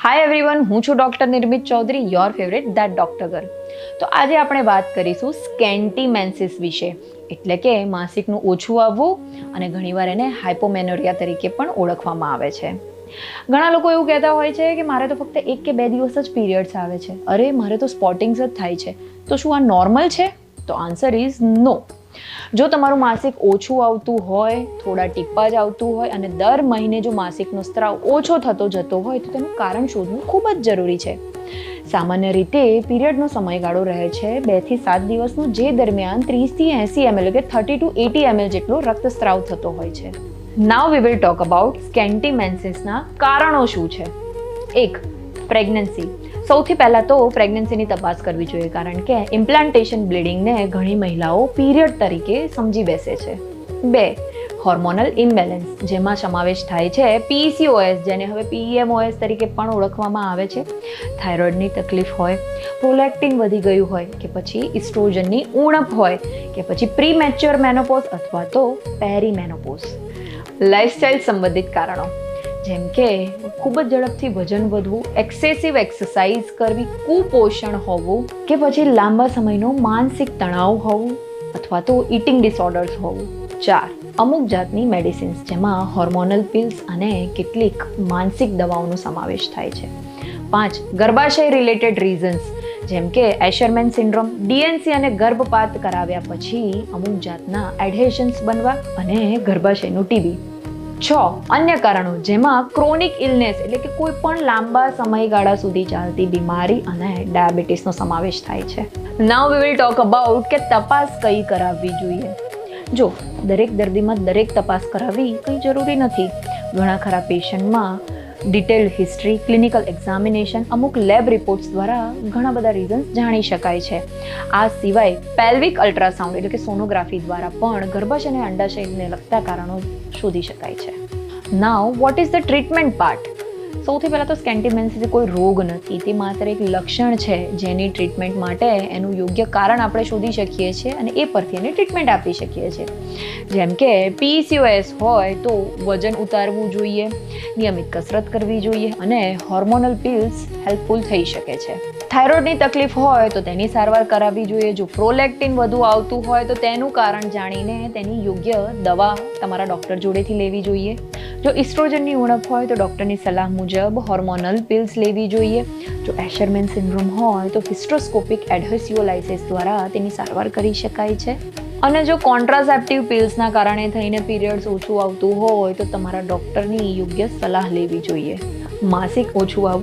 Hi everyone, હું છું doctor Nirmit Chaudhary, your favourite that doctor girl. તો આજે આપણે વાત કરીશું સ્કેન્ટી મેન્સીસ વિશે, એટલે કે માસિકનું ઓછું આવવું, અને ઘણીવાર એને હાઇપોમેનોરિયા તરીકે પણ ઓળખવામાં આવે છે. ઘણા લોકો એવું કહેતા હોય છે કે મારે તો ફક્ત 1 કે 2 દિવસ જ પીરિયડ્સ આવે છે, અરે મારે તો સ્પોટિંગ્સ જ થાય છે, તો શું આ નોર્મલ છે? તો આન્સર ઇઝ નો. જો તમારું માસિક ઓછું આવતું હોય, થોડા ટીપા જ આવતું હોય અને દર મહિને જો માસિકનો સ્ત્રાવ ઓછો થતો જતો હોય તો તેનું કારણ શોધવું ખૂબ જ જરૂરી છે. સામાન્ય રીતે પીરિયડનો સમયગાળો રહે છે 2 થી 7 દિવસનો, જે દરમિયાન 30 થી 80 ml કે 30 to 80 ml જેટલો રક્તસ્રાવ થતો હોય છે. Now we will talk about scanty મેન્સીસના કારણો શું છે. 1. પ્રેગ્નન્સી. સૌથી પહેલાં તો પ્રેગ્નન્સીની તપાસ કરવી જોઈએ, કારણ કે ઇમ્પ્લાન્ટેશન બ્લીડિંગને ઘણી મહિલાઓ પીરિયડ તરીકે સમજી બેસે છે. 2. હોર્મોનલ ઇમ્બેલેન્સ, જેમાં સમાવેશ થાય છે PCOS, જેને હવે PMOS તરીકે પણ ઓળખવામાં આવે છે. થાઇરોઇડની તકલીફ હોય, પ્રોલેક્ટિન વધી ગયું હોય, કે પછી ઇસ્ટ્રોજનની ઉણપ હોય, કે પછી પ્રીમેચ્યોર મેનોપોઝ અથવા તો પેરીમેનોપોઝ. લાઇફસ્ટાઇલ સંબંધિત કારણો, જેમ કે ખૂબ જ ઝડપથી વજન વધવું, એક્સેસિવ એક્સરસાઇઝ કરવી, કુપોષણ હોવું, કે પછી લાંબા સમયનો માનસિક તણાવ હોવું અથવા તો ઇટિંગ ડિસઓર્ડર્સ હોવું. 4. અમુક જાતની મેડિસિન્સ, જેમાં હોર્મોનલ પિલ્સ અને કેટલીક માનસિક દવાઓનો સમાવેશ થાય છે. 5. ગર્ભાશય રિલેટેડ રીઝન્સ, જેમ કે એશરમેન સિન્ડ્રોમ, DNC અને ગર્ભપાત કરાવ્યા પછી અમુક જાતના એડહેશન્સ બનવા અને ગર્ભાશયનું TB. 6. અન્ય કારણો, જેમાં ક્રોનિક ઇલનેસ એટલે કે કોઈ પણ લાંબા સમયગાળા સુધી ચાલતી બીમારી અને ડાયાબિટીસનો સમાવેશ થાય છે. Now we will talk about કે તપાસ કઈ કરાવવી જોઈએ. જો દરેક દર્દીમાં દરેક તપાસ કરાવવી કંઈ જરૂરી નથી. ઘણા ખરા પેશન્ટમાં ડિટેલ્ડ હિસ્ટ્રી, ક્લિનિકલ એક્ઝામિનેશન, અમુક લેબ રિપોર્ટ્સ દ્વારા ઘણા બધા રીઝન્સ જાણી શકાય છે. આ સિવાય પેલ્વિક અલ્ટ્રાસાઉન્ડ એટલે કે સોનોગ્રાફી દ્વારા પણ ગર્ભાશય અને અંડાશયને લગતા કારણો શોધી શકાય છે. નાઉ what is the treatment part? સૌથી પહેલાં તો સ્કેન્ટી મેન્સીસ કોઈ રોગ નથી, તે માત્ર એક લક્ષણ છે, જેની ટ્રીટમેન્ટ માટે એનું યોગ્ય કારણ આપણે શોધી શકીએ છીએ અને એ પરથી એને ટ્રીટમેન્ટ આપી શકીએ છીએ. જેમ કે PCOS હોય તો વજન ઉતારવું જોઈએ, નિયમિત કસરત કરવી જોઈએ અને હોર્મોનલ પિલ્સ હેલ્પફુલ થઈ શકે છે. થાઇરોઇડની તકલીફ હોય તો તેની સારવાર કરાવવી જોઈએ. જો પ્રોલેક્ટિન વધુ આવતું હોય તો તેનું કારણ જાણીને તેની યોગ્ય દવા તમારા ડૉક્ટર જોડેથી લેવી જોઈએ. જો ઇસ્ટ્રોજનની ઉણપ હોય તો ડૉક્ટરની સલાહ મુજબ હોર્મોનલ પિલ્સ લેવી જોઈએ. જો એશરમેન સિન્ડ્રોમ હોય તો હિસ્ટ્રોસ્કોપિક એડહેસિયોલાઇસિસ દ્વારા તેની સારવાર કરી શકાય છે. અને જો કોન્ટ્રાસેપ્ટિવ પિલ્સના કારણે થઈને પીરિયડ્સ ઓછું આવતું હોય તો તમારા ડૉક્ટરની યોગ્ય સલાહ લેવી જોઈએ. માસિક ઓછું આવવું